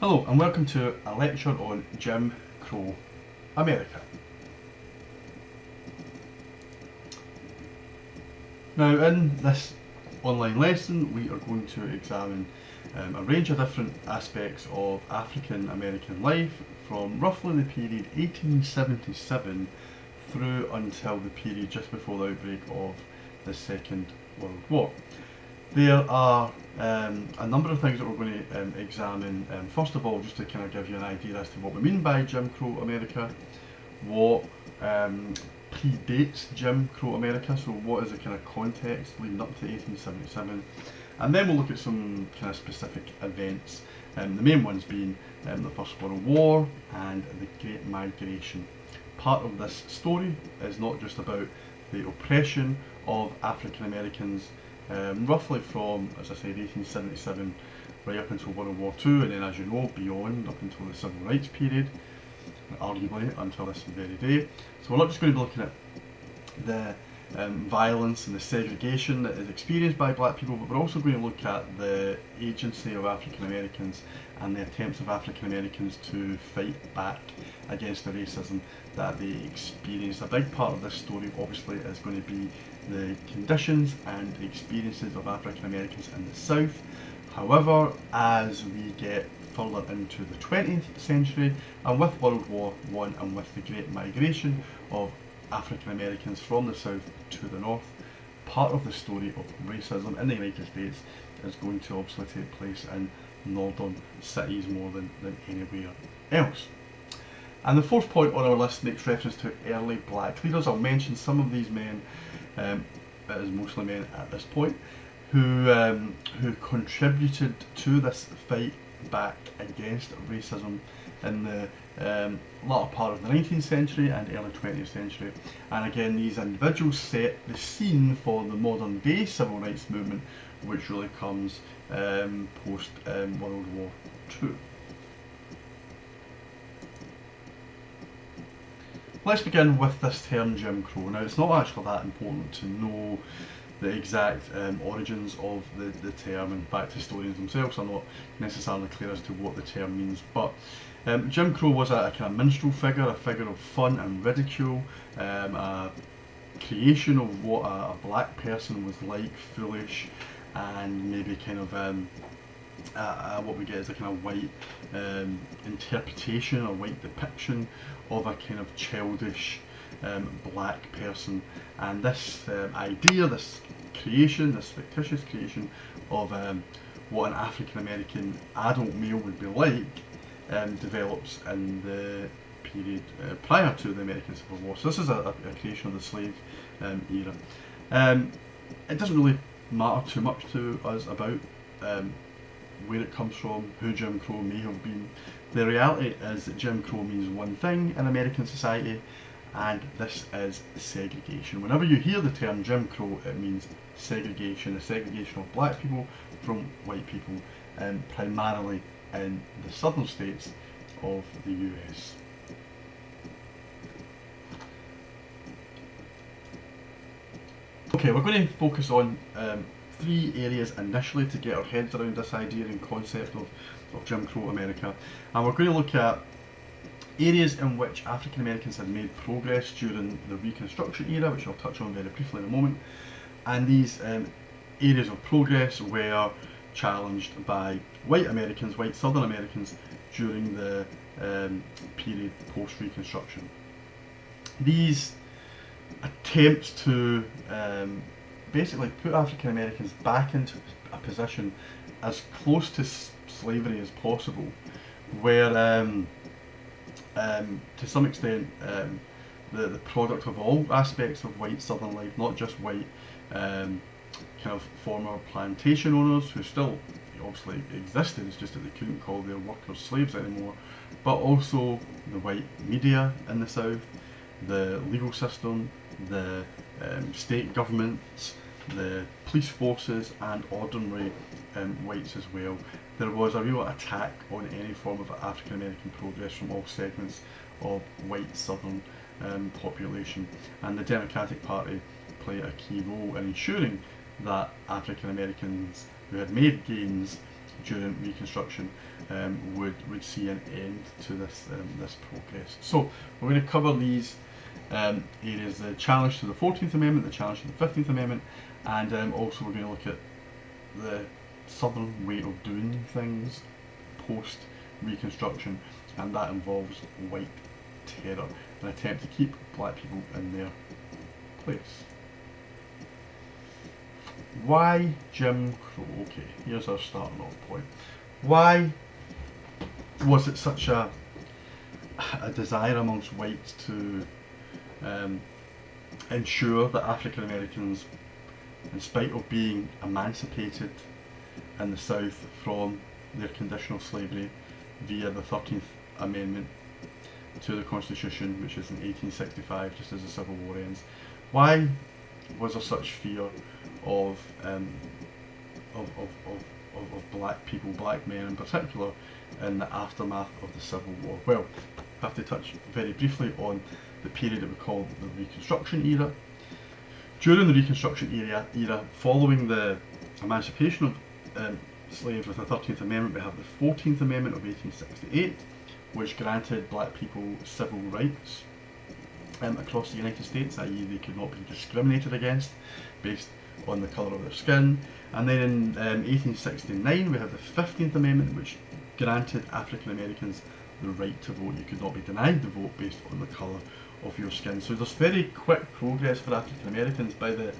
Hello and welcome to a lecture on Jim Crow America. Now in this online lesson we are going to examine a range of different aspects of African American life from roughly the period 1877 through until the period just before the outbreak of the Second World War. There are a number of things that we're going to examine. First of all, just to kind of give you an idea as to what we mean by Jim Crow America, what predates Jim Crow America, so what is the kind of context leading up to 1877, and then we'll look at some kind of specific events, the main ones being the First World War and the Great Migration. Part of this story is not just about the oppression of African Americans roughly from, as I said, 1877 right up until World War II, and then, as you know, beyond, up until the Civil Rights period, arguably until this very day. So we're not just going to be looking at the violence and the segregation that is experienced by black people, but we're also going to look at the agency of African Americans and the attempts of African Americans to fight back against the racism that they experienced. A big part of this story obviously is going to be the conditions and experiences of African Americans in the South. However, as we get further into the 20th century and with World War I and with the Great Migration of African Americans from the South to the North, part of the story of racism in the United States is going to obviously take place in northern cities more than anywhere else. And the fourth point on our list makes reference to early black leaders. I'll mention some of these men, it is mostly men at this point, who contributed to this fight back against racism in the latter part of the 19th century and early 20th century. And again, these individuals set the scene for the modern day civil rights movement, which really comes post World War II. Let's begin with this term Jim Crow. Now, it's not actually that important to know the exact origins of the term. In fact, historians themselves are not necessarily clear as to what the term means, but Jim Crow was a kind of minstrel figure, a figure of fun and ridicule, a creation of what a black person was like, foolish, and maybe kind of what we get is a kind of white interpretation or white depiction of a kind of childish black person. And this idea, this creation, this fictitious creation of what an African American adult male would be like develops in the period prior to the American Civil War. So this is a creation of the slave era. It doesn't really matter too much to us about where it comes from, who Jim Crow may have been. The reality is that Jim Crow means one thing in American society, and this is segregation. Whenever you hear the term Jim Crow, it means segregation, the segregation of black people from white people, primarily in the southern states of the US. Okay, we're going to focus on three areas initially to get our heads around this idea and concept of Jim Crow America, and we're going to look at areas in which African Americans had made progress during the Reconstruction era, which I'll touch on very briefly in a moment, and these areas of progress were challenged by white Americans, white Southern Americans, during the period post-Reconstruction. These attempts to basically put African Americans back into a position as close to slavery as possible, where to some extent the product of all aspects of white Southern life, not just white kind of former plantation owners who still obviously existed, it's just that they couldn't call their workers slaves anymore, but also the white media in the South, the legal system, the state governments, the police forces, and ordinary whites as well. There was a real attack on any form of African American progress from all segments of white Southern population, and the Democratic Party played a key role in ensuring that African Americans who had made gains during Reconstruction would see an end to this progress. So we're going to cover these areas: the challenge to the 14th Amendment, the challenge to the 15th Amendment, and also we're going to look at the Southern way of doing things post Reconstruction, and that involves white terror, an attempt to keep black people in their place. Why Jim Crow? Okay, here's our starting off point. Why was it such a desire amongst whites to ensure that African Americans, in spite of being emancipated in the South from their condition of slavery via the 13th Amendment to the Constitution, which is in 1865, just as the Civil War ends, why was there such fear of black people, black men in particular, in the aftermath of the Civil War? Well, I have to touch very briefly on the period that we call the Reconstruction era. During the Reconstruction era, following the emancipation of slaves with the 13th Amendment, we have the 14th Amendment of 1868, which granted black people civil rights across the United States, i.e. they could not be discriminated against based on the colour of their skin. And then in 1869 we have the 15th Amendment, which granted African Americans the right to vote. You could not be denied the vote based on the colour of your skin. So there's very quick progress for African Americans. By the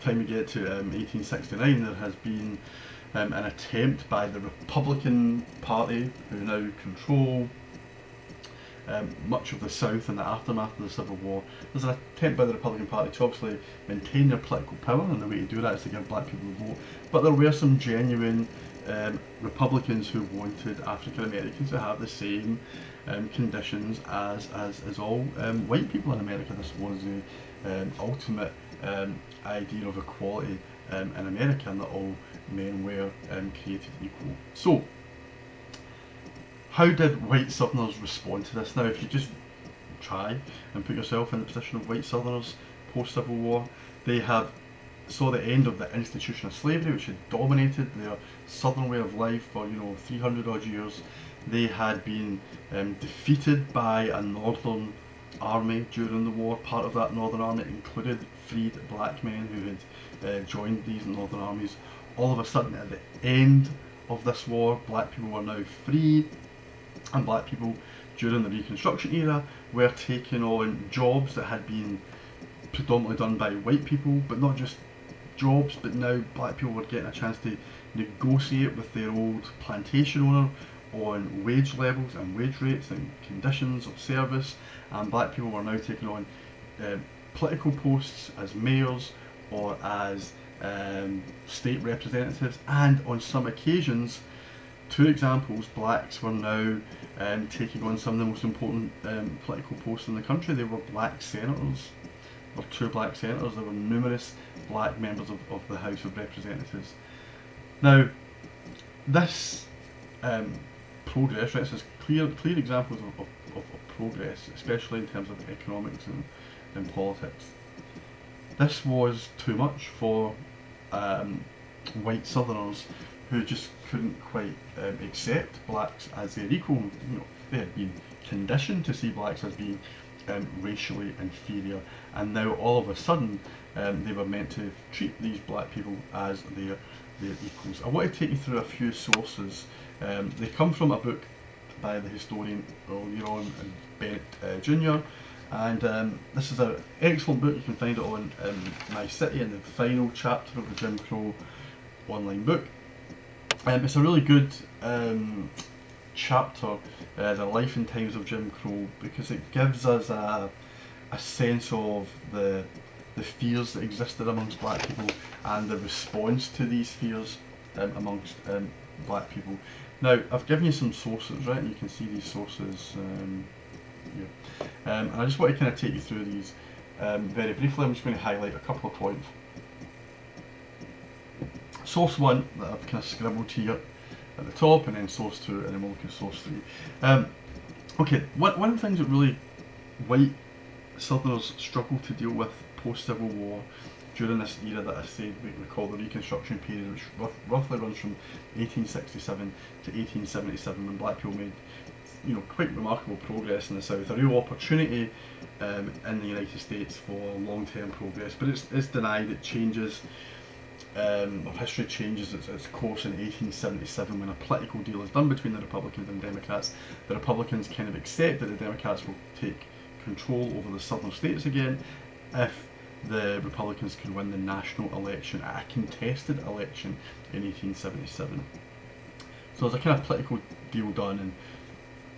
time we get to 1869, there has been an attempt by the Republican Party, who now control much of the South in the aftermath of the Civil War. There's an attempt by the Republican Party to obviously maintain their political power, and the way to do that is to give black people a vote. But there were some genuine Republicans who wanted African Americans to have the same conditions as all white people in America. This was the ultimate idea of equality in America, and that all men were created equal. So, how did white Southerners respond to this? Now, if you just try and put yourself in the position of white Southerners post-Civil War, they saw the end of the institution of slavery, which had dominated their Southern way of life for 300 odd years. They had been defeated by a Northern army during the war. Part of that Northern army included freed black men who had joined these Northern armies. All of a sudden, at the end of this war, black people were now free, and black people during the Reconstruction era were taking on jobs that had been predominantly done by white people, but not just jobs, but now black people were getting a chance to negotiate with their old plantation owner on wage levels and wage rates and conditions of service, and black people were now taking on political posts as mayors or as state representatives, and on some occasions, 2 examples, blacks were now taking on some of the most important political posts in the country. They were black senators. There were 2 black senators. There were numerous black members of the House of Representatives. Now, this progress, right, this is clear examples of progress, especially in terms of economics and politics. This was too much for white Southerners, who just couldn't quite accept blacks as their equal. They had been conditioned to see blacks as being racially inferior, and now all of a sudden they were meant to treat these black people as their equals. I want to take you through a few sources. They come from a book by the historian earlier on, Bennett Jr., and this is an excellent book. You can find it on My City in the final chapter of the Jim Crow online book. It's a really good chapter, The Life and Times of Jim Crow, because it gives us a sense of the fears that existed amongst black people and the response to these fears amongst black people. Now, I've given you some sources, right, and you can see these sources here. And I just want to kind of take you through these very briefly. I'm just going to highlight a couple of points. Source 1 that I've kind of scribbled here at the top, and then source 2, and then we'll look at source 3. Okay, one of the things that really white Southerners struggled to deal with post-Civil War during this era that I said we call the Reconstruction period, which roughly runs from 1867 to 1877, when black people made quite remarkable progress in the South, a real opportunity in the United States for long-term progress, but it's denied. It changes, history changes its course in 1877 when a political deal is done between the Republicans and Democrats. The Republicans kind of accept that the Democrats will take control over the southern states again if the Republicans can win the national election, a contested election in 1877. So there's a kind of political deal done, and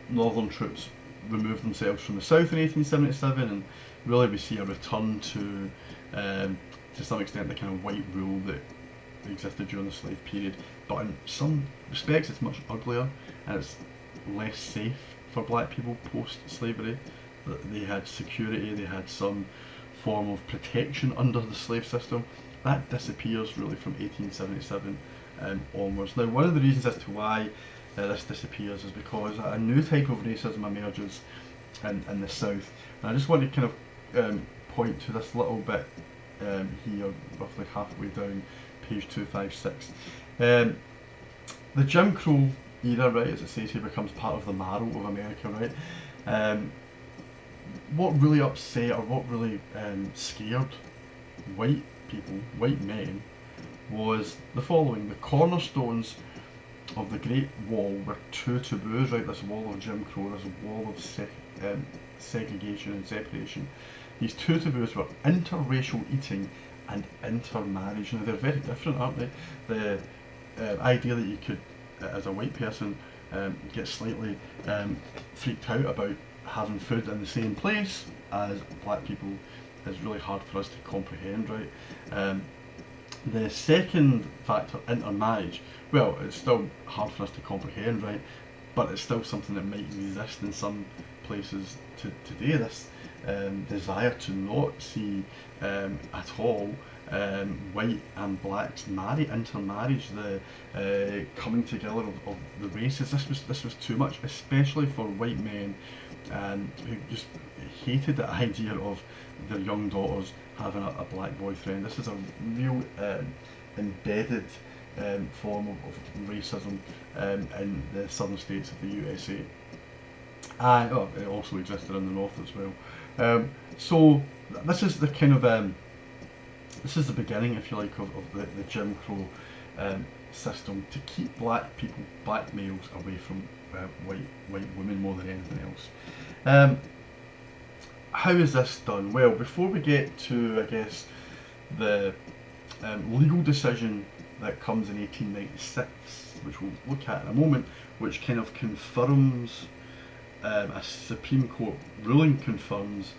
northern troops removed themselves from the south in 1877, and really we see a return to some extent the kind of white rule that existed during the slave period, but in some respects it's much uglier and it's less safe for black people post-slavery. They had security, they had some form of protection under the slave system. That disappears really from 1877 onwards. Now, one of the reasons as to why this disappears is because a new type of racism emerges in the South. And I just want to kind of point to this little bit here, roughly halfway down page 256. The Jim Crow era, right, as it says here, becomes part of the marrow of America, right? What really upset or what really scared white people, white men, was the following. The cornerstones of the Great Wall were two taboos, right? This wall of Jim Crow, this wall of segregation and separation. These two taboos were interracial eating and intermarriage. Now they're very different, aren't they? The idea that you could, as a white person, get slightly freaked out about having food in the same place as black people is really hard for us to comprehend, right? The second factor, intermarriage, well, it's still hard for us to comprehend, right? But it's still something that might exist in some places today. This desire to not see at all white and blacks marry, intermarriage, the coming together of the races. This was too much, especially for white men who just hated the idea of their young daughters having a black boyfriend. This is a real embedded form of racism in the southern states of the USA. And it also existed in the north as well. So this is the kind of this is the beginning, if you like, of the Jim Crow system to keep black people, black males, away from white women more than anything else. How is this done? Well, before we get to, I guess, the legal decision that comes in 1896, which we'll look at in a moment, which kind of confirms, a Supreme Court ruling confirms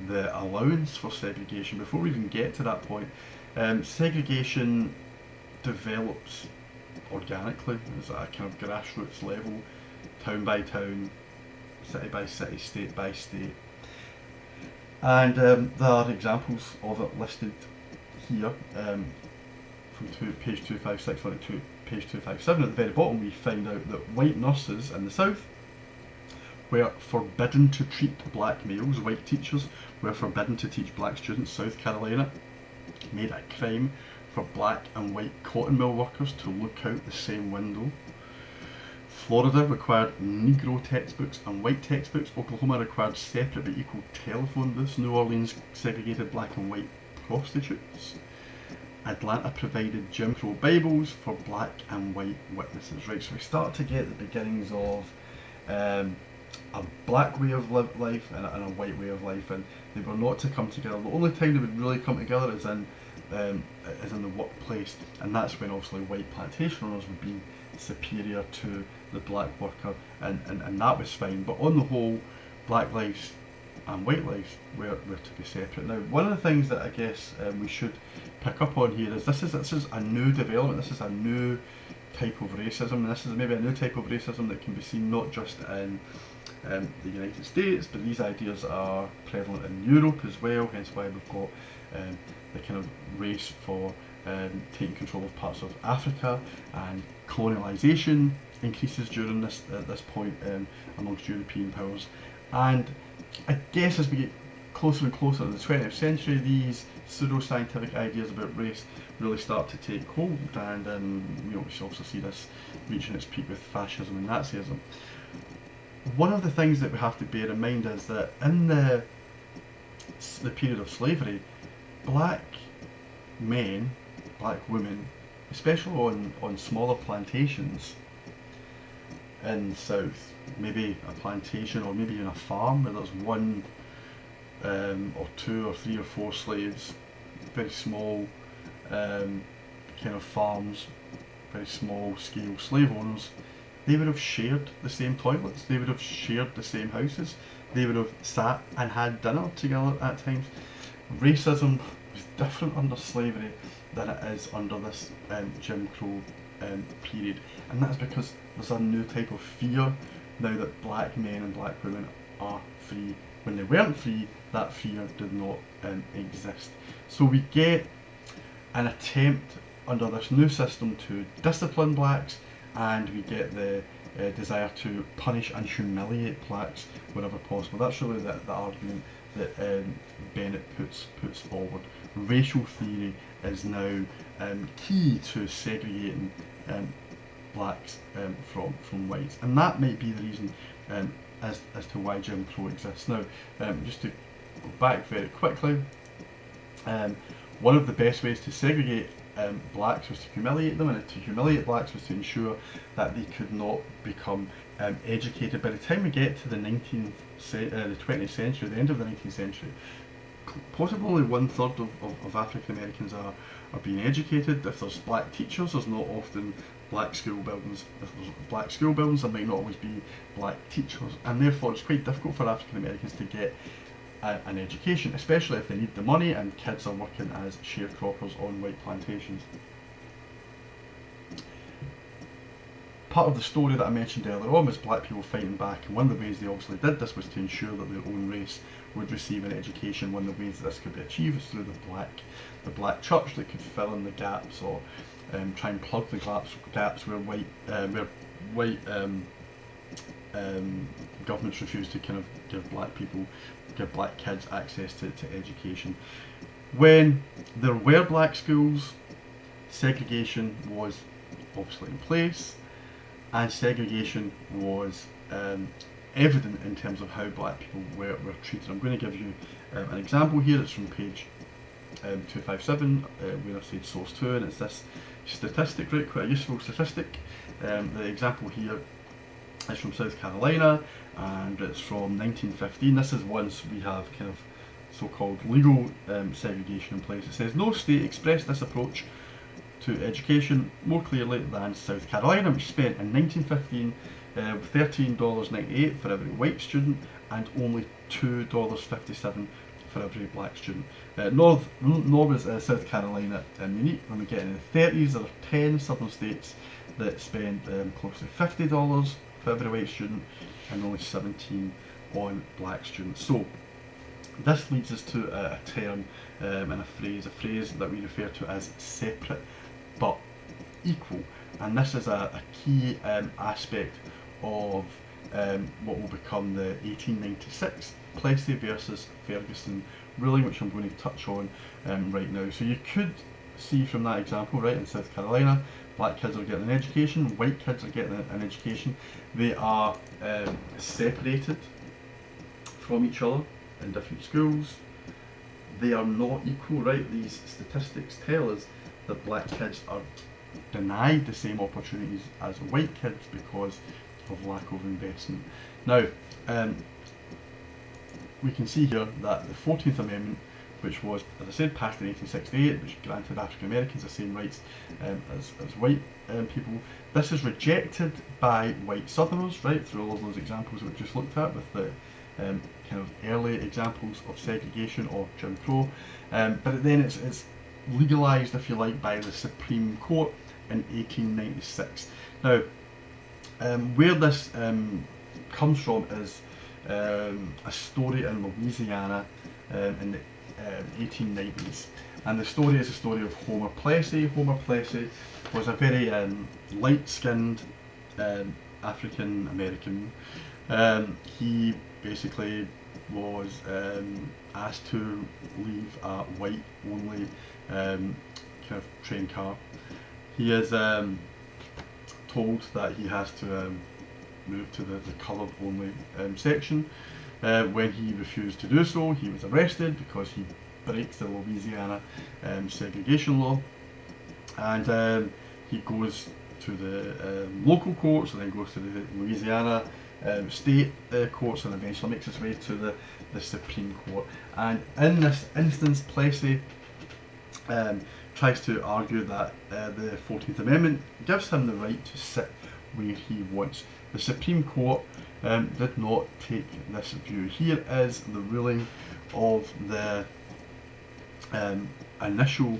the allowance for segregation. Before we even get to that point, segregation develops organically. It's at a kind of grassroots level, town by town, city by city, state by state. And there are examples of it listed here from page 256 on to page 257. At the very bottom we find out that white nurses in the South were forbidden to treat black males. White teachers were forbidden to teach black students. South Carolina made it a crime for black and white cotton mill workers to look out the same window. Florida required Negro textbooks and white textbooks. Oklahoma required separate but equal telephone booths. New Orleans segregated black and white prostitutes. Atlanta provided Jim Crow Bibles for black and white witnesses. Right, so we start to get the beginnings of a black way of life and a white way of life, and they were not to come together. The only time they would really come together is in the workplace, and that's when obviously white plantation owners would be superior to the black worker, and that was fine. But on the whole, black lives and white lives were to be separate. Now, one of the things that I guess we should pick up on here is this is a new development. This is a new type of racism, and this is maybe a new type of racism that can be seen not just in the United States, but these ideas are prevalent in Europe as well, hence why we've got the kind of race for taking control of parts of Africa, and colonialisation increases during this point amongst European powers. And I guess as we closer and closer to the 20th century, these pseudo-scientific ideas about race really start to take hold, and we also see this reaching its peak with fascism and Nazism. One of the things that we have to bear in mind is that in the period of slavery, black men, black women, especially on smaller plantations in the south, maybe a plantation or maybe in a farm where there's one or two or three or four slaves, very small kind of farms, very small scale slave owners, they would have shared the same toilets, they would have shared the same houses, they would have sat and had dinner together at times. Racism was different under slavery than it is under this Jim Crow period, and that's because there's a new type of fear now that black men and black women are free. When they weren't free, that fear did not exist. So we get an attempt under this new system to discipline blacks, and we get the desire to punish and humiliate blacks wherever possible. That's really the argument that Bennett puts forward. Racial theory is now key to segregating blacks from whites, and that might be the reason as to why Jim Crow exists. Now, just to go back very quickly, one of the best ways to segregate blacks was to humiliate them, and to humiliate blacks was to ensure that they could not become educated. By the time we get to the 20th century, the end of the 19th century, possibly only 1/3 of African Americans are being educated. If there's black teachers, there's not often black school buildings. If there's black school buildings, there might not always be black teachers, and therefore it's quite difficult for African Americans to get an education, especially if they need the money and kids are working as sharecroppers on white plantations. Part of the story that I mentioned earlier on was black people fighting back, and one of the ways they obviously did this was to ensure that their own race would receive an education. One of the ways that this could be achieved is through the black church that could fill in the gaps, or try and plug the gaps where white governments refused to kind of give black kids access to education. When there were black schools, segregation was obviously in place, and segregation was evident in terms of how black people were treated. I'm going to give you an example here. It's from page 257, where I've said source 2, and it's this statistic, right, quite a useful statistic. The example here is from South Carolina, and it's from 1915. This is once we have kind of so-called legal segregation in place. It says, no state expressed this approach to education more clearly than South Carolina, which spent in 1915 $13.98 for every white student and only $2.57 for every black student. Nor was South Carolina unique. When we get into the 30s, there are 10 southern states that spend close to $50 for every white student and only 17 on black students. So this leads us to a term and a phrase that we refer to as separate but equal, and this is a key aspect of what will become the 1896 Plessy versus Ferguson ruling, which I'm going to touch on right now. So you could see from that example, right, in South Carolina, black kids are getting an education, white kids are getting an education. They are separated from each other in different schools. They are not equal, right? These statistics tell us that black kids are denied the same opportunities as white kids because of lack of investment. Now, we can see here that the 14th Amendment, which was, as I said, passed in 1868, which granted African Americans the same rights as white people, this is rejected by white Southerners, right, through all of those examples that we just looked at with the kind of early examples of segregation or Jim Crow, but then it's legalised, if you like, by the Supreme Court in 1896. Now, where this comes from is a story in Louisiana in the 1890s, and the story is a story of Homer Plessy. Homer Plessy was a very light-skinned African American. He basically was asked to leave a white only kind of train car, he is told that he has to move to the coloured only section. When he refused to do so, he was arrested because he breaks the Louisiana segregation law, and he goes to the local courts and then goes to the Louisiana state courts and eventually makes his way to the Supreme Court. And in this instance, Plessy tries to argue that the 14th Amendment gives him the right to sit where he wants. The Supreme Court did not take this view. Here is the ruling of the initial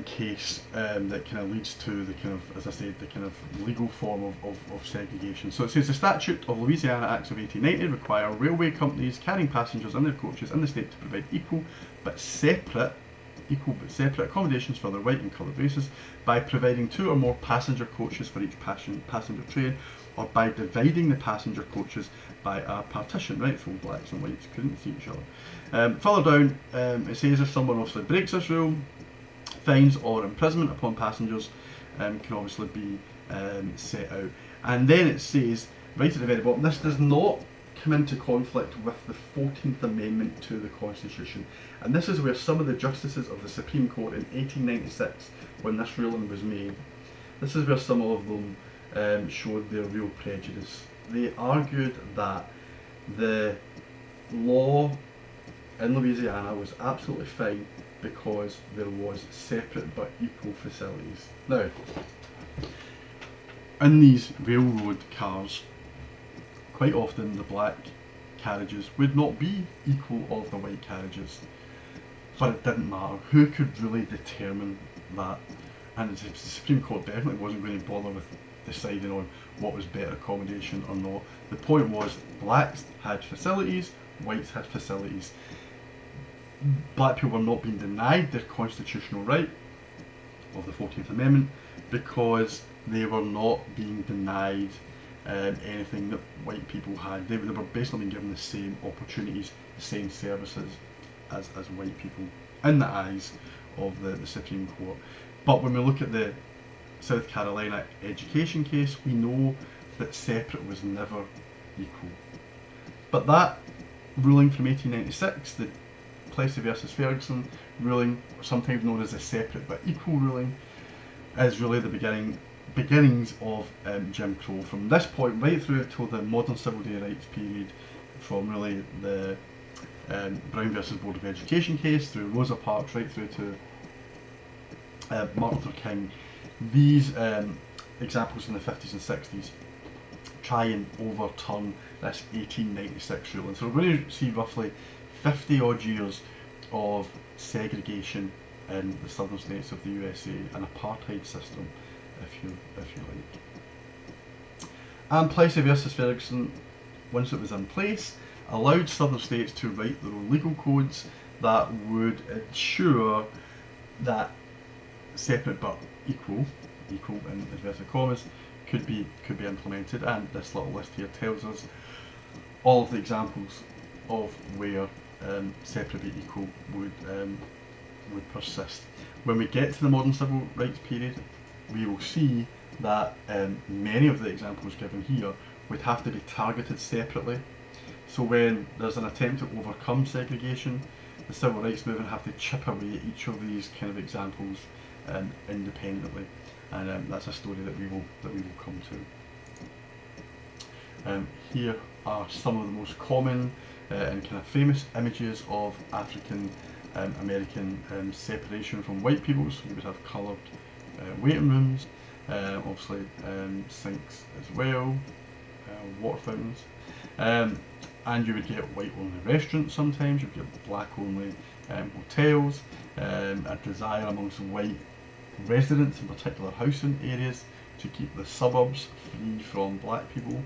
case that kind of leads to the kind of, as I said, the kind of legal form of segregation. So it says the statute of Louisiana Acts of 1890 require railway companies carrying passengers in their coaches in the state to provide equal but separate accommodations for their white and coloured races by providing 2 or more passenger coaches for each passenger train, or by dividing the passenger coaches by a partition, right, so blacks and whites couldn't see each other. Further down, it says if someone obviously breaks this rule, fines or imprisonment upon passengers can obviously be set out. And then it says, right at the very bottom, this does not come into conflict with the 14th Amendment to the Constitution. And this is where some of the justices of the Supreme Court in 1896, when this ruling was made, this is where some of them showed their real prejudice. They argued that the law in Louisiana was absolutely fine because there was separate but equal facilities. Now, in these railroad cars, quite often the black carriages would not be equal of the white carriages, but it didn't matter. Who could really determine that? And the Supreme Court definitely wasn't going to bother with deciding on what was better accommodation or not. The point was, blacks had facilities, whites had facilities. Black people were not being denied their constitutional right of the 14th Amendment because they were not being denied anything that white people had. They were basically being given the same opportunities, the same services as white people in the eyes of the Supreme Court. But when we look at the South Carolina education case, we know that separate was never equal. But that ruling from 1896, the Plessy versus Ferguson ruling, sometimes known as a separate but equal ruling, is really the beginnings of Jim Crow. From this point right through till the modern civil rights period, from really the Brown versus Board of Education case, through Rosa Parks, right through to Martin Luther King, these examples in the 50s and 60s try and overturn this 1896 ruling. So we're going to see roughly 50 odd years of segregation in the southern states of the USA, an apartheid system, if you like. And Plessy versus Ferguson, once it was in place, allowed southern states to write their own legal codes that would ensure that separate but equal in inverted commas, could be implemented. And this little list here tells us all of the examples of where separate but equal would persist. When we get to the modern civil rights period, we will see that many of the examples given here would have to be targeted separately. So when there's an attempt to overcome segregation, the civil rights movement have to chip away at each of these kind of examples independently, and that's a story that we will come to. Here are some of the most common and kind of famous images of African American separation from white people. So you would have coloured waiting rooms, obviously sinks as well, water fountains, and you would get white only restaurants sometimes, you would get black only hotels, a desire amongst white residents, in particular housing areas, to keep the suburbs free from black people,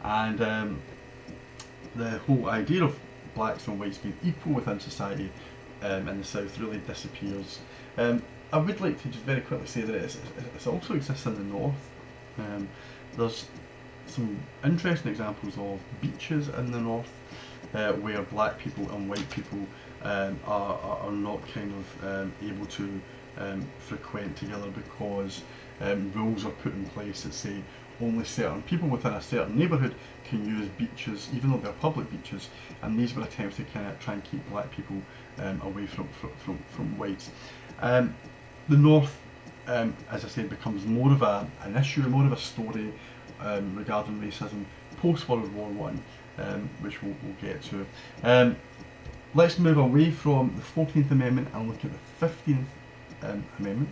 and the whole idea of blacks and whites being equal within society in the South really disappears. I would like to just very quickly say that it also exists in the North. There's some interesting examples of beaches in the North where black people and white people are not kind of able to frequent together because rules are put in place that say only certain people within a certain neighbourhood can use beaches, even though they're public beaches, and these were attempts to kind of try and keep black people away from whites. The North, as I said, becomes more of an issue, more of a story regarding racism post World War One, which we'll get to. Let's move away from the 14th Amendment and look at the 15th Amendment,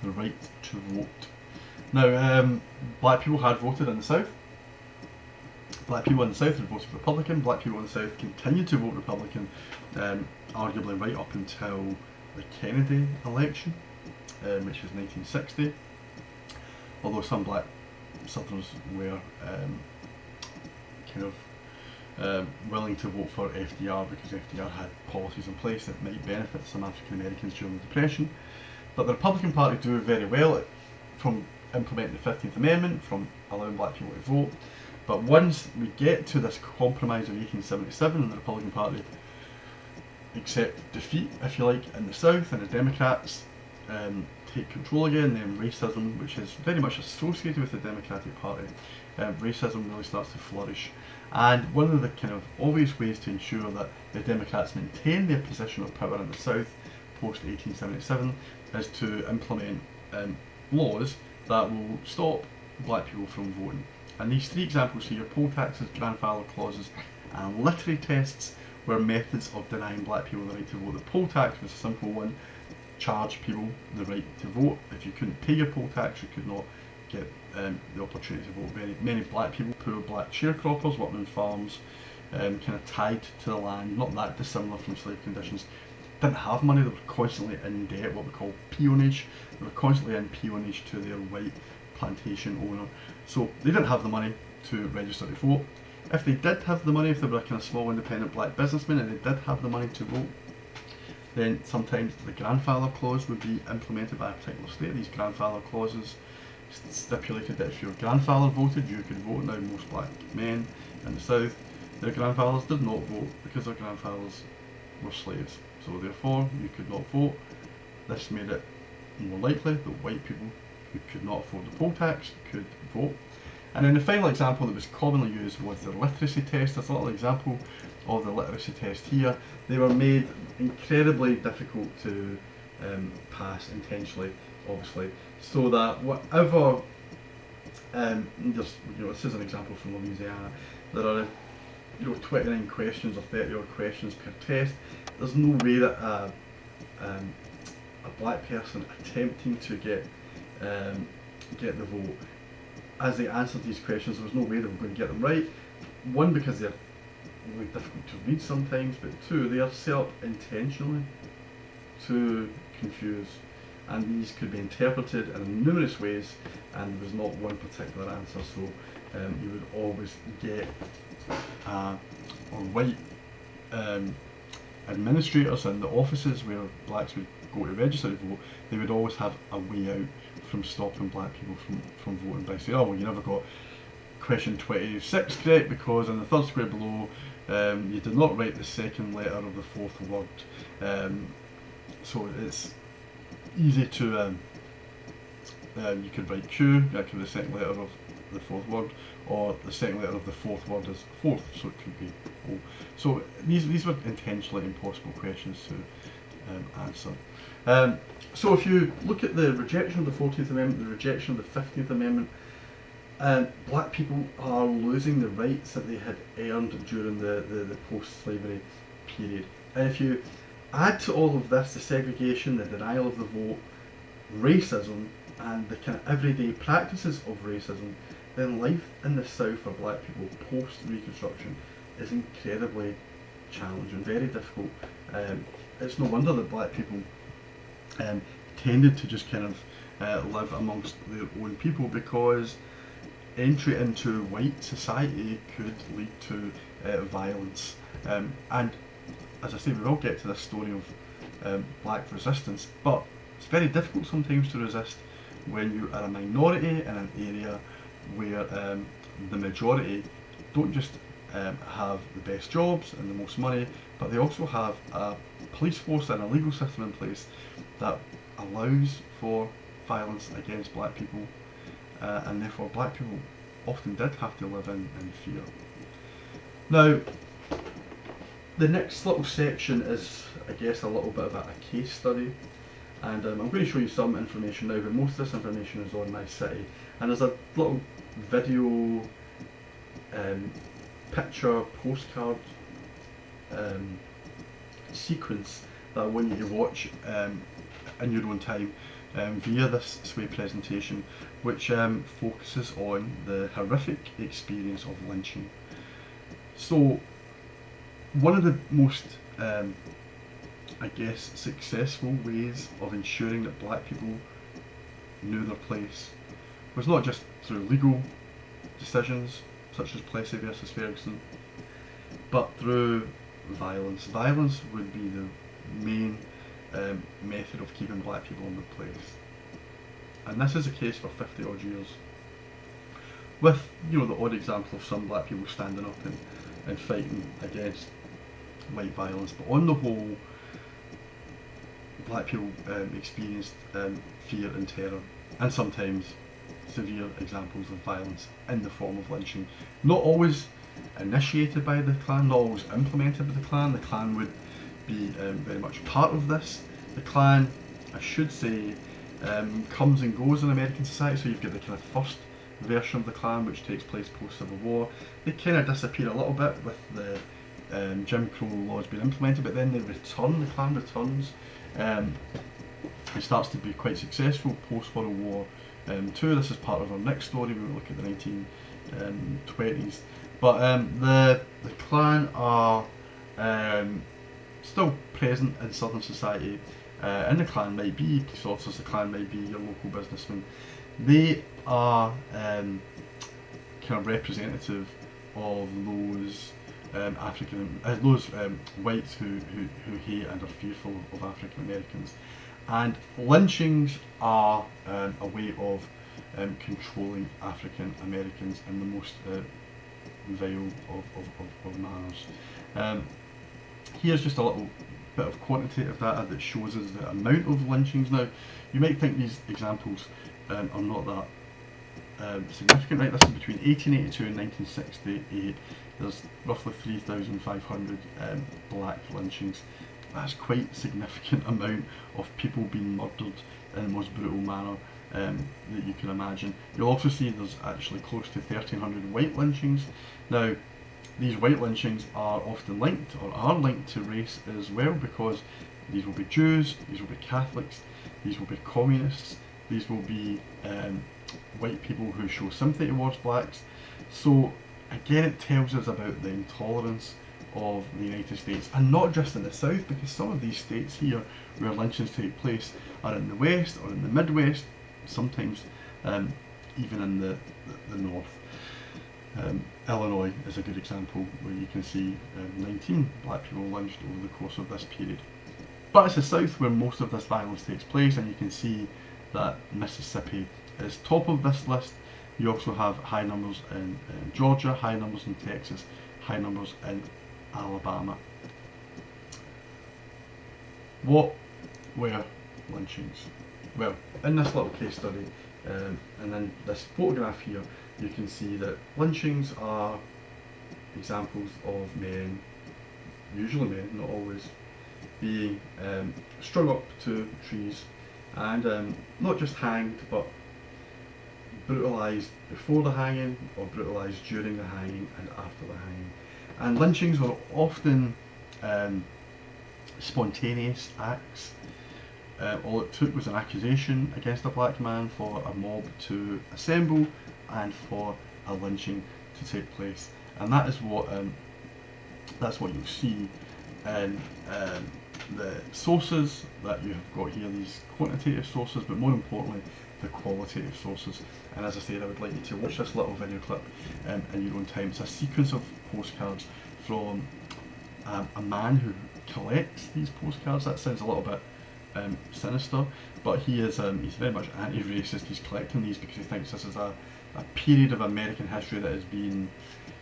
the right to vote. Now, black people had voted in the South. Black people in the South had voted Republican. Black people in the South continued to vote Republican, arguably right up until the Kennedy election, which was 1960. Although some black Southerners were kind of willing to vote for FDR because FDR had policies in place that might benefit some African Americans during the Depression. But the Republican Party do very well from implementing the 15th Amendment, from allowing black people to vote. But once we get to this compromise of 1877 and the Republican Party accept defeat, if you like, in the South, and the Democrats take control again, then racism, which is very much associated with the Democratic Party, racism really starts to flourish. And one of the kind of obvious ways to ensure that the Democrats maintain their position of power in the South post 1877 is to implement laws that will stop black people from voting. And these three examples here, poll taxes, grandfather clauses and literary tests, were methods of denying black people the right to vote. The poll tax was a simple one, charge people the right to vote. If you couldn't pay your poll tax, you could not get the opportunity to vote. Many black people, poor black sharecroppers working on farms, kind of tied to the land, not that dissimilar from slave conditions, didn't have money. They were constantly in debt, what we call peonage. They were constantly in peonage to their white plantation owner. So they didn't have the money to register to vote. If they did have the money, if they were a kind of small independent black businessman and they did have the money to vote, then sometimes the grandfather clause would be implemented by a particular state. These grandfather clauses stipulated that if your grandfather voted, you could vote. Now most black men in the South, their grandfathers did not vote because their grandfathers were slaves. So therefore, you could not vote. This made it more likely that white people who could not afford the poll tax could vote. And then the final example that was commonly used was the literacy test. There's a little example of the literacy test here. They were made incredibly difficult to pass intentionally, obviously, so that whatever, this is an example from Louisiana, there are 29 questions or 30 odd questions per test. There's no way that a black person attempting to get the vote, as they answered these questions, there was no way they were going to get them right. One, because they're really difficult to read sometimes, but two, they are set up intentionally to confuse, and these could be interpreted in numerous ways, and there was not one particular answer. So you would always get white administrators in the offices where blacks would go to register to vote. They would always have a way out from stopping black people from voting by saying, oh well, you never got question 26 correct because in the third square below you did not write the second letter of the fourth word. So it's easy to you could write Q, that could be the second letter of the fourth word, or the second letter of the fourth word is fourth, so it could be O. So these were intentionally impossible questions to answer. So if you look at the rejection of the 14th Amendment, the rejection of the 15th Amendment, black people are losing the rights that they had earned during the post-slavery period. And if you add to all of this the segregation, the denial of the vote, racism, and the kind of everyday practices of racism, then life in the South for black people post-Reconstruction is incredibly challenging, very difficult. It's no wonder that black people tended to just kind of live amongst their own people, because entry into white society could lead to violence. And as I say, we will get to this story of black resistance, but it's very difficult sometimes to resist when you are a minority in an area where the majority don't just have the best jobs and the most money, but they also have a police force and a legal system in place that allows for violence against black people, and therefore black people often did have to live in fear. Now, the next little section is, I guess, a little bit of a case study, and I'm going to show you some information now, but most of this information is on my city, and there's a little video, picture, postcard sequence that I want you to watch in your own time via this Sway presentation, which focuses on the horrific experience of lynching. So, one of the most, I guess, successful ways of ensuring that black people knew their place was not just through legal decisions, such as Plessy versus Ferguson, but through violence. Violence would be the main method of keeping black people in their place. And this is the case for 50 odd years. With, you know, the odd example of some black people standing up and fighting against white violence, but on the whole, black people experienced fear and terror, and sometimes severe examples of violence in the form of lynching. Not always initiated by the Klan, not always implemented by the Klan. The Klan would be very much part of this. The Klan, I should say, comes and goes in American society, so you've got the kind of first version of the Klan, which takes place post-Civil War. They kind of disappear a little bit with the Jim Crow laws being implemented, but then they return, the Klan returns. It starts to be quite successful post-World War II. This is part of our next story. We will look at the 1920s. But the Klan are still present in Southern society, and the Klan might be police officers, the Klan might be your local businessmen. They are kind of representative of those those whites who hate and are fearful of African Americans. And lynchings are a way of controlling African Americans in the most vile of manners. Here's just a little bit of quantitative data that shows us the amount of lynchings. Now, you might think these examples are not that significant, right? This is between 1882 and 1968. There's roughly 3,500 black lynchings. That's quite a significant amount of people being murdered in the most brutal manner that you can imagine. You'll also see there's actually close to 1,300 white lynchings. Now, these white lynchings are often linked, or are linked to race as well, because these will be Jews, these will be Catholics, these will be communists, these will be white people who show sympathy towards blacks. So again, it tells us about the intolerance of the United States, and not just in the South, because some of these states here where lynchings take place are in the West or in the Midwest, sometimes even in the North. Illinois is a good example where you can see 19 black people lynched over the course of this period. But it's the South where most of this violence takes place, and you can see that Mississippi is top of this list. You also have high numbers in Georgia, high numbers in Texas, high numbers in Alabama. What were lynchings? Well, in this little case study, and then this photograph here, you can see that lynchings are examples of men, usually men, not always, being strung up to trees and not just hanged, but brutalised before the hanging or brutalised during the hanging and after the hanging. And lynchings were often spontaneous acts. All it took was an accusation against a black man for a mob to assemble and for a lynching to take place. And that is what you'll see in the sources that you have got here, these quantitative sources, but more importantly the qualitative sources. And as I said, I would like you to watch this little video clip in your own time. It's a sequence of postcards from a man who collects these postcards. That sounds a little bit sinister, but he's very much anti-racist. He's collecting these because he thinks this is a period of American history that has been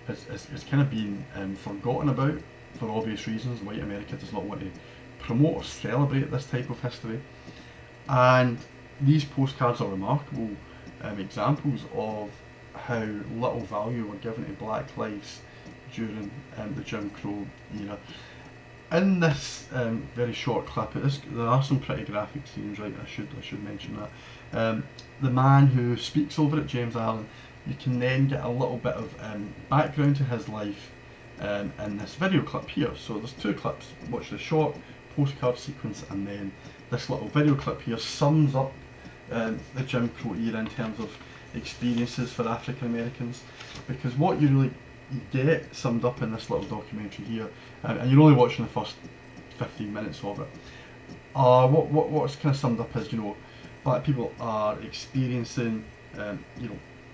is kind of being forgotten about for obvious reasons. White America does not want to promote or celebrate this type of history, and these postcards are remarkable examples of how little value were given to black lives during the Jim Crow era. In this very short clip, there are some pretty graphic scenes, right? I should mention that. The man who speaks over it, James Allen, you can then get a little bit of background to his life in this video clip here. So there's two clips. Watch the short postcard sequence, and then this little video clip here sums up the Jim Crow era in terms of experiences for African Americans, because what you really get summed up in this little documentary here, and you're only watching the first 15 minutes of it, what's kind of summed up is, black people are experiencing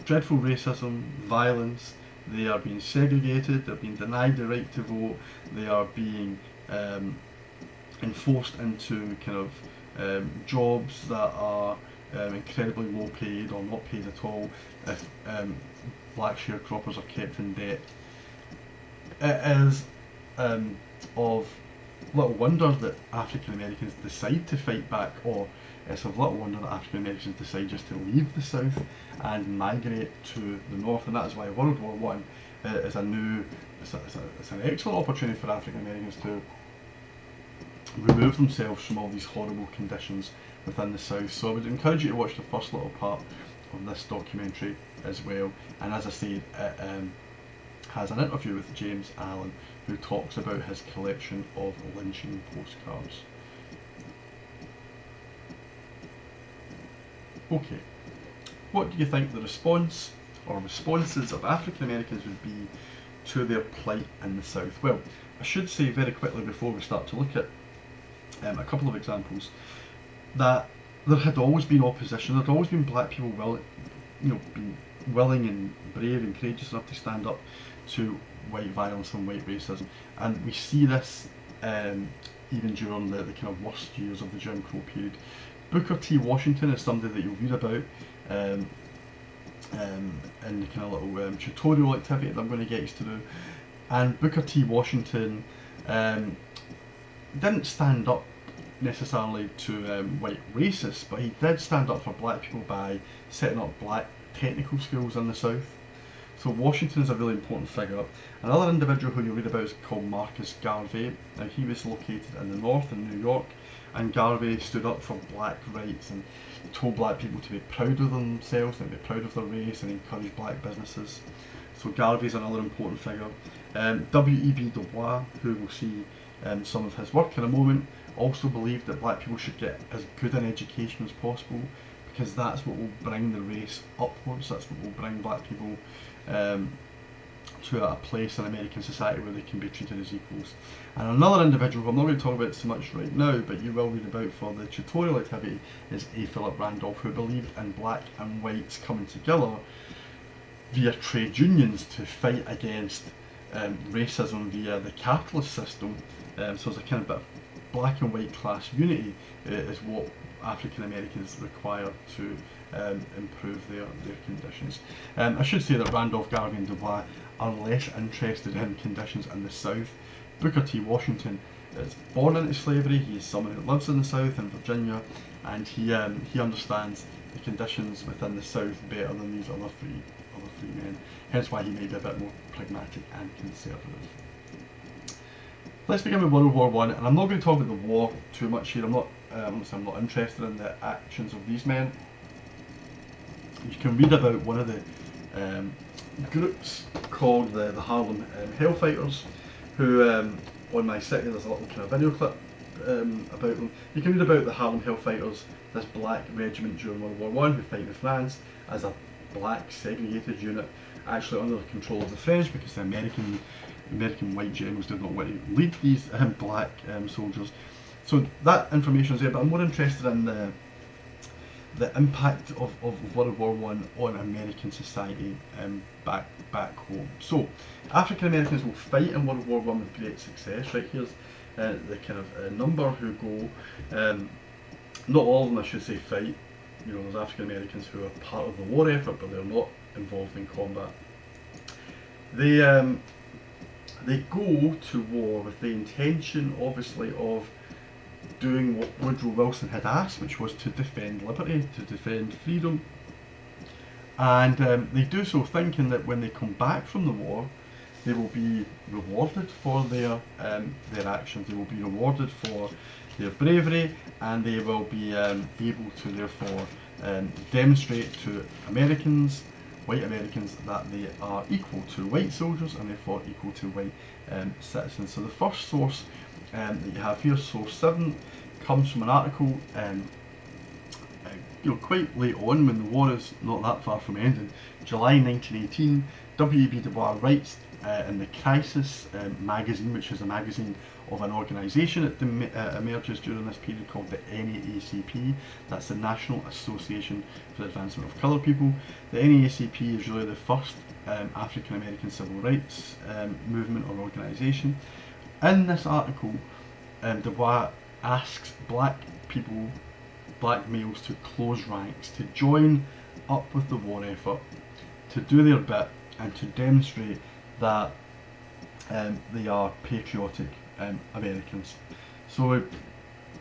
dreadful racism, violence. They are being segregated, they're being denied the right to vote, they are being enforced into kind of jobs that are incredibly low paid or not paid at all. If black sharecroppers are kept in debt, it is of little wonder that African Americans decide to fight back, or it's of little wonder that African Americans decide just to leave the South and migrate to the North, and that is why World War One is an excellent opportunity for African Americans to remove themselves from all these horrible conditions within the South. So I would encourage you to watch the first little part of this documentary as well, and as I said, it has an interview with James Allen, who talks about his collection of lynching postcards. Okay, what do you think the response or responses of African Americans would be to their plight in the South? Well, I should say very quickly before we start to look at a couple of examples, that there had always been opposition. There had always been black people being willing and brave and courageous enough to stand up to white violence and white racism, and we see this even during the kind of worst years of the Jim Crow period. Booker T. Washington is somebody that you'll read about in the kind of little tutorial activity that I'm going to get you to do. And Booker T. Washington didn't stand up necessarily to white racists, but he did stand up for black people by setting up black technical schools in the South. So Washington is a really important figure. Another individual who you'll read about is called Marcus Garvey. Now, he was located in the North in New York, and Garvey stood up for black rights and told black people to be proud of themselves and be proud of their race, and encourage black businesses. So Garvey is another important figure. W.E.B. Du Bois, who we'll see some of his work in a moment, also believed that black people should get as good an education as possible, because that's what will bring the race upwards, that's what will bring black people to a place in American society where they can be treated as equals. And another individual who I'm not going to talk about so much right now, but you will read about for the tutorial activity, is A. Philip Randolph, who believed in black and whites coming together via trade unions to fight against racism via the capitalist system. So it's a kind of bit of black and white class unity is what African Americans require to improve their conditions. I should say that Randolph, Garvey and Du Bois are less interested in conditions in the South. Booker T. Washington is born into slavery. He is someone who lives in the South in Virginia, and he understands the conditions within the South better than these other three men, hence why he may be a bit more pragmatic and conservative. Let's begin with World War One, and I'm not going to talk about the war too much here. I'm not interested in the actions of these men. You can read about one of the groups called the Harlem Hellfighters, who on my site there's a little kind of video clip about them. You can read about the Harlem Hellfighters, this black regiment during World War One who fight in France as a black segregated unit, actually under the control of the French, because the American white generals did not want to lead these black soldiers. So that information is there, but I'm more interested in the impact of World War One on American society back home. So African Americans will fight in World War One with great success. Right, here's the kind of number who go. Not all of them, I should say, fight. There's African Americans who are part of the war effort, but they're not involved in combat. They they go to war with the intention, obviously, of doing what Woodrow Wilson had asked, which was to defend liberty, to defend freedom. And they do so thinking that when they come back from the war, they will be rewarded for their actions. They will be rewarded for their bravery, and they will be able to therefore demonstrate to Americans, white Americans, that they are equal to white soldiers and therefore equal to white citizens. So the first source that you have here, source 7, comes from an article quite late on, when the war is not that far from ending, July 1918. W.E.B. Du Bois writes in the Crisis magazine, which is a magazine of an organisation that emerges during this period called the NAACP. That's the National Association for the Advancement of Coloured People. The NAACP is really the first African American civil rights movement or organisation. In this article, Du Bois asks black people, black males, to close ranks, to join up with the war effort, to do their bit, and to demonstrate that they are patriotic Americans. So,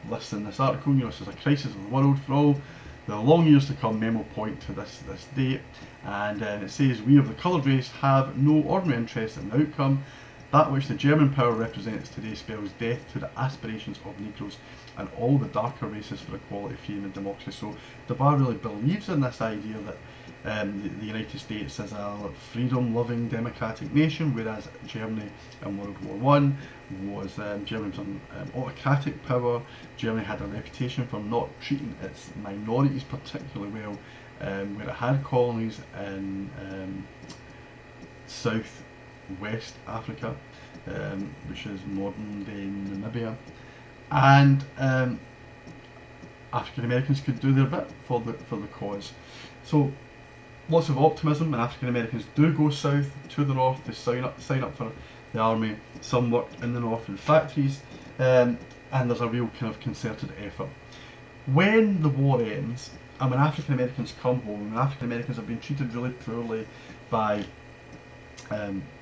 listen, this article, this is a crisis of the world. For all the long years to come, men will point to this date, and it says, "We of the coloured race have no ordinary interest in the outcome. That which the German power represents today spells death to the aspirations of Negroes and all the darker races for equality, freedom and democracy." So Du Bois really believes in this idea that the United States is a freedom-loving democratic nation, whereas Germany in World War One was Germany was an autocratic power. Germany had a reputation for not treating its minorities particularly well, where it had colonies in South West Africa, which is modern day Namibia, and African Americans could do their bit for the cause. So lots of optimism, and African Americans do go south to the north to sign up for the army. Some work in the north in factories, and there's a real kind of concerted effort. When the war ends, and when African Americans come home, and African Americans have been treated really poorly by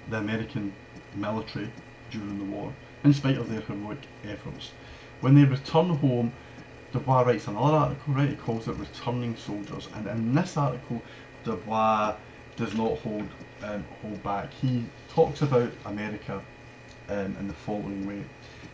the American military during the war, in spite of their heroic efforts, when they return home, Du Bois writes another article, right? He calls it "Returning Soldiers," and in this article, Du Bois does not hold back. He talks about America in the following way.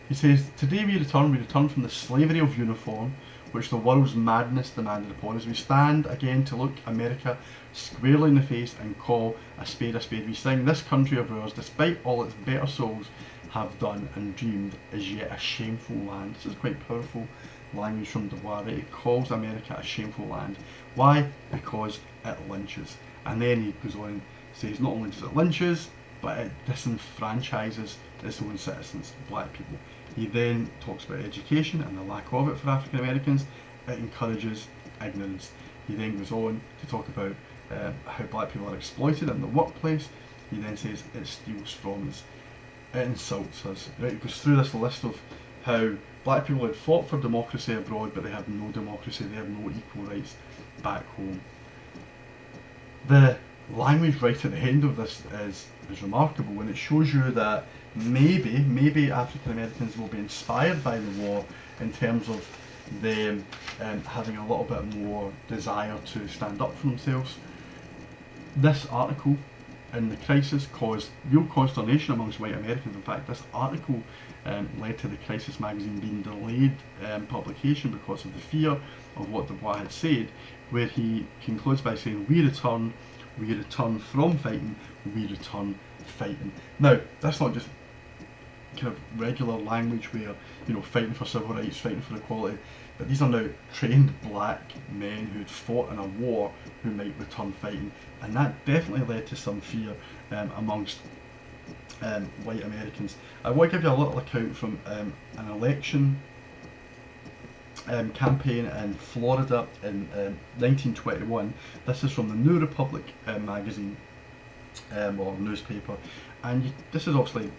He says, "Today we return from the slavery of uniform, which the world's madness demanded upon us. We stand again to look America squarely in the face and call a spade a spade. We sing, this country of ours, despite all its better souls have done and dreamed, is yet a shameful land." This is quite powerful language from Du Bois, right? He calls America a shameful land. Why? Because it lynches. And then he goes on and says, not only does it lynches, but it disenfranchises its own citizens, black people. He then talks about education and the lack of it for African Americans. It encourages ignorance. He then goes on to talk about how black people are exploited in the workplace. He then says it steals from us. It insults us. Right? He goes through this list of how black people had fought for democracy abroad, but they have no democracy, they have no equal rights back home. The language right at the end of this is remarkable, and it shows you that maybe African Americans will be inspired by the war in terms of them having a little bit more desire to stand up for themselves. This article in the Crisis caused real consternation amongst white Americans. In fact, this article led to the Crisis magazine being delayed publication because of the fear of what Du Bois had said, where he concludes by saying, we return from fighting, we return fighting." Now, that's not just kind of regular language where, fighting for civil rights, fighting for equality, but these are now trained black men who had fought in a war who might return fighting, and that definitely led to some fear amongst white Americans. I want to give you a little account from an election campaign in Florida in 1921. This is from the New Republic magazine or newspaper, and this is obviously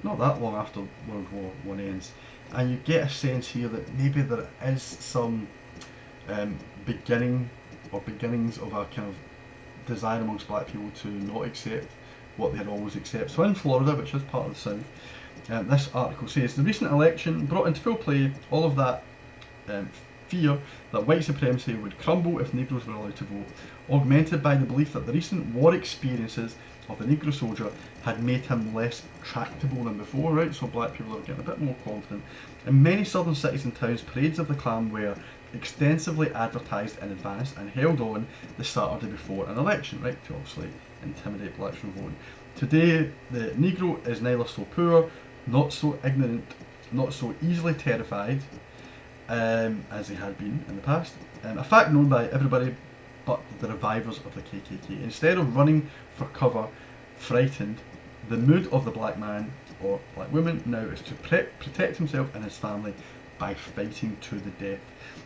not that long after World War One ends, and you get a sense here that maybe there is some beginnings of a kind of desire amongst black people to not accept what they had always accepted. So in Florida, which is part of the South, this article says, the recent election brought into full play all of that fear that white supremacy would crumble if Negroes were allowed to vote, augmented by the belief that the recent war experiences of the Negro soldier had made him less tractable than before, right? So black people are getting a bit more confident. In many southern cities and towns, parades of the Klan were extensively advertised in advance and held on the Saturday before an election, right, to obviously intimidate blacks from voting. Today, the Negro is neither so poor, not so ignorant, not so easily terrified as he had been in the past. A fact known by everybody but the revivers of the KKK. Instead of running for cover, frightened, the mood of the black man or black woman now is to protect himself and his family by fighting to the death.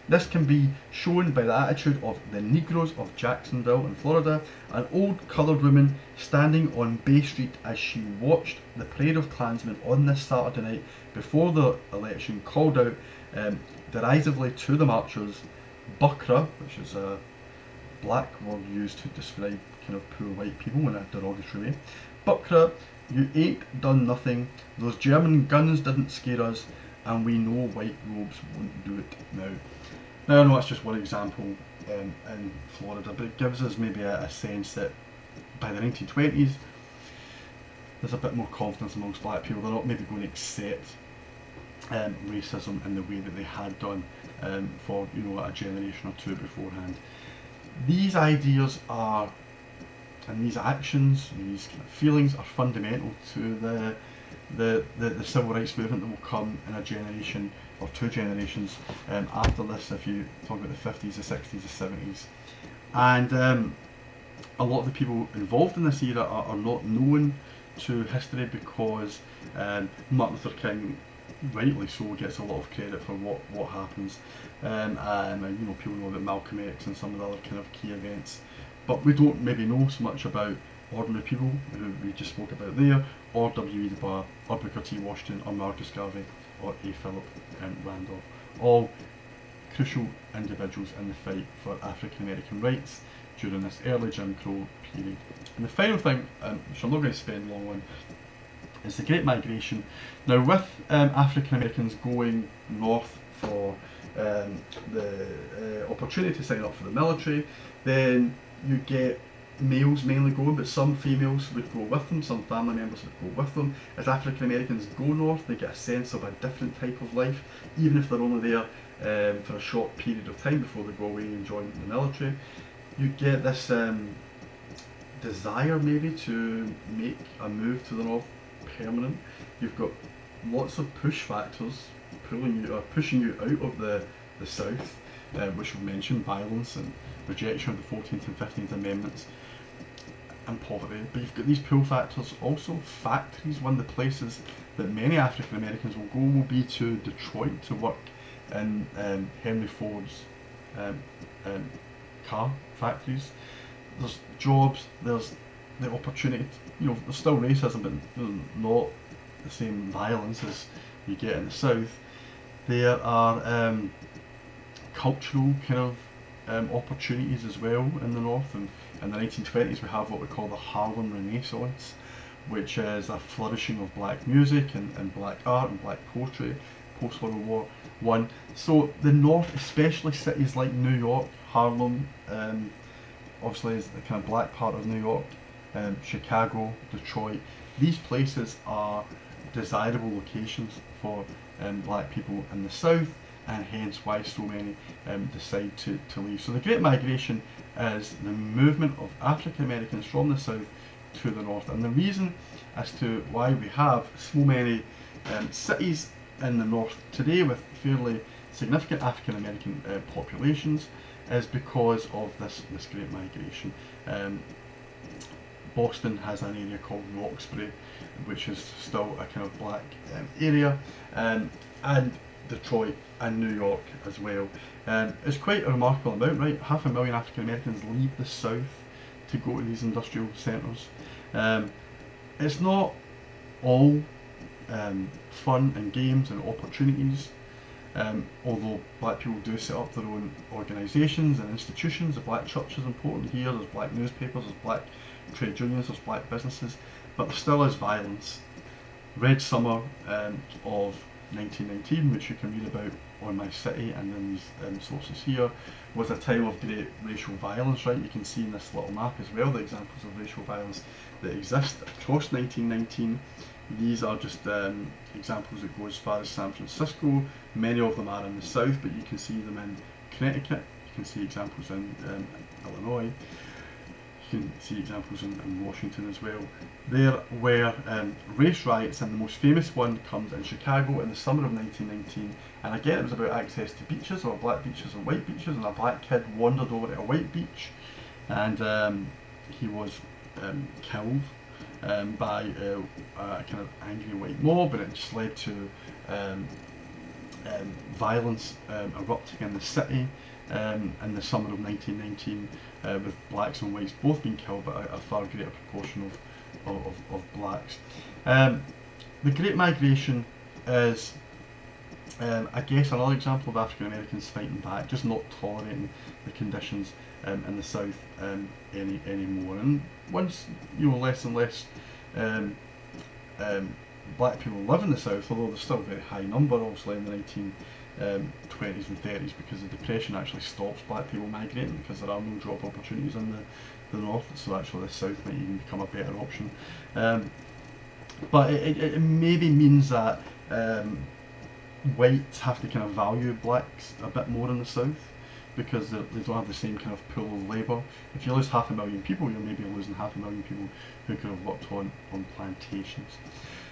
This can be shown by the attitude of the Negroes of Jacksonville in Florida, an old coloured woman standing on Bay Street as she watched the parade of Klansmen on this Saturday night before the election called out derisively to the marchers, Buckra, which is a black word used to describe kind of poor white people in a derogatory way. Buckra, you ain't done nothing, those German guns didn't scare us, and we know white robes won't do it now. Now I know that's just one example in Florida, but it gives us maybe a sense that by the 1920s there's a bit more confidence amongst black people. They're not maybe going to accept racism in the way that they had done for a generation or two beforehand. These ideas are, and these actions, these kind of feelings are fundamental to the civil rights movement that will come in a generation or two generations after this, if you talk about the 50s, the 60s, the 70s. And a lot of the people involved in this era are not known to history because Martin Luther King, rightly so, gets a lot of credit for what happens. And people know about Malcolm X and some of the other kind of key events. But we don't maybe know so much about ordinary people who we just spoke about there, or W.E. Du Bois, or Booker T. Washington, or Marcus Garvey, or A. Philip Randolph. All crucial individuals in the fight for African American rights during this early Jim Crow period. And the final thing, which I'm not going to spend long on, is the Great Migration. Now, with African Americans going north for the opportunity to sign up for the military, then you get males mainly going, but some females would go with them, some family members would go with them. As African Americans go north, they get a sense of a different type of life, even if they're only there for a short period of time before they go away and join the military. You get this desire maybe to make a move to the north permanent. You've got lots of push factors pushing you out of the south, which we've mentioned, violence and rejection of the 14th and 15th Amendments and poverty. But you've got these pull factors also. Factories, one of the places that many African Americans will go will be to Detroit to work in Henry Ford's car factories. There's jobs, there's the opportunity, there's still racism, but not the same violence as you get in the south. There are cultural kind of opportunities as well in the north, and in the 1920s we have what we call the Harlem Renaissance, which is a flourishing of black music and black art and black poetry post World War I. So the north, especially cities like New York, Harlem, obviously is the kind of black part of New York, Chicago, Detroit, these places are desirable locations for black people in the south, and hence why so many decide to leave. So the Great Migration is the movement of African Americans from the south to the north, and the reason as to why we have so many cities in the north today with fairly significant African American populations is because of this Great Migration. Boston has an area called Roxbury, which is still a kind of black area, and Detroit and New York as well. It's quite a remarkable amount, right? 500,000 African Americans leave the south to go to these industrial centres. It's not all fun and games and opportunities. Although black people do set up their own organisations and institutions, the black church is important here, there's black newspapers, there's black trade unions, there's black businesses, but there still is violence. Red Summer of 1919, which you can read about on My City and in these sources here, was a time of great racial violence, right? You can see in this little map as well the examples of racial violence that exist across 1919. These are just examples that go as far as San Francisco. Many of them are in the south, but you can see them in Connecticut. You can see examples in Illinois. You can see examples in Washington as well. There were race riots, and the most famous one comes in Chicago in the summer of 1919. And again, it was about access to beaches, or black beaches and white beaches, and a black kid wandered over to a white beach, and he was killed by a kind of angry white mob, and it just led to violence erupting in the city in the summer of 1919, with blacks and whites both being killed, but a far greater proportion of blacks. The Great Migration is, I guess, another example of African Americans fighting back, just not tolerating the conditions in the South anymore. And once less and less black people live in the South, although there's still a very high number, obviously, in the 1920s and 30s, because the Depression actually stops black people migrating because there are no job opportunities in the North, so actually the South might even become a better option. But it maybe means that whites have to kind of value blacks a bit more in the South, because they don't have the same kind of pool of labour. If you lose 500,000 people, you're maybe losing 500,000 people who could have worked on plantations.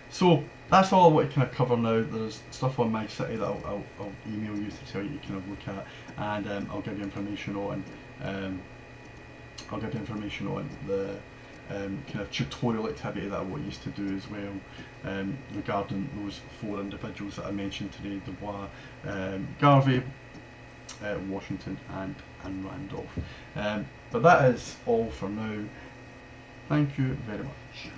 So that's all I want to kind of cover now. There's stuff on My City that I'll email you to tell you to kind of look at, and I'll give you information on the kind of tutorial activity that I want you to do as well, regarding those 4 individuals that I mentioned today: Dubois, Garvey, Washington and Randolph. But that is all for now. Thank you very much.